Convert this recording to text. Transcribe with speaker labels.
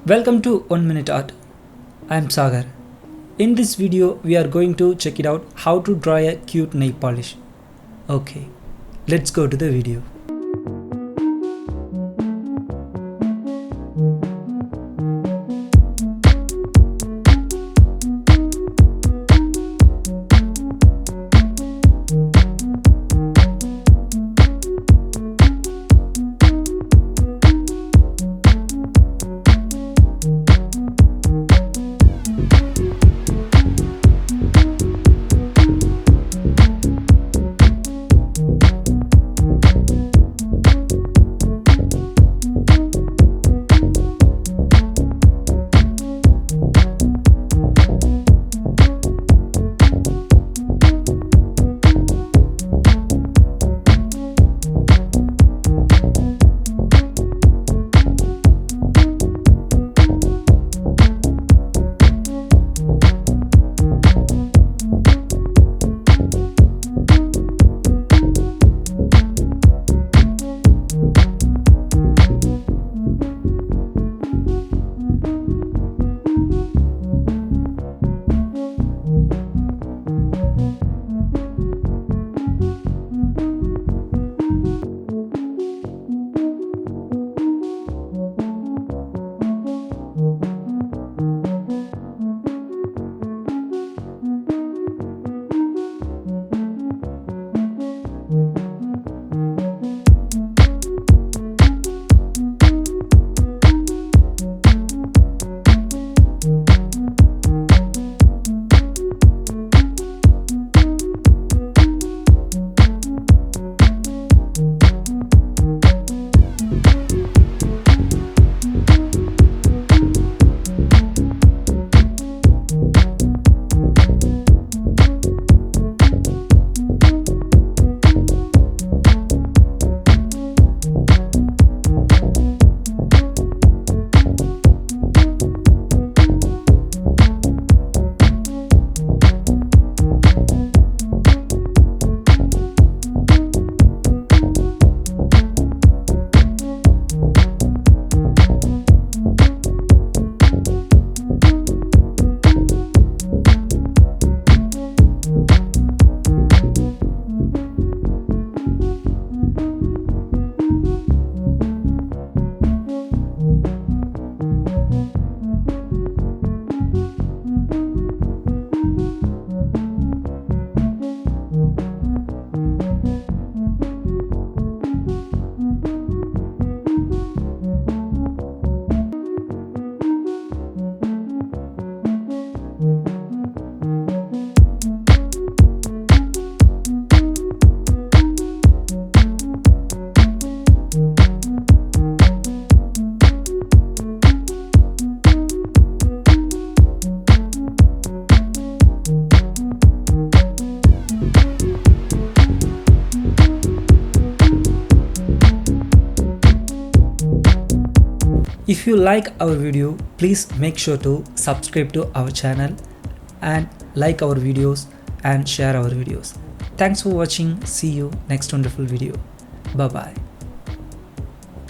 Speaker 1: Welcome to 1 Minute Art. I am Sagar. In this video, we are going to check it out how to draw a cute nail polish. Okay, let's go to the video. If you like our video, please make sure to subscribe to our channel and like our videos and share our videos. Thanks for watching. See you next wonderful video. Bye bye.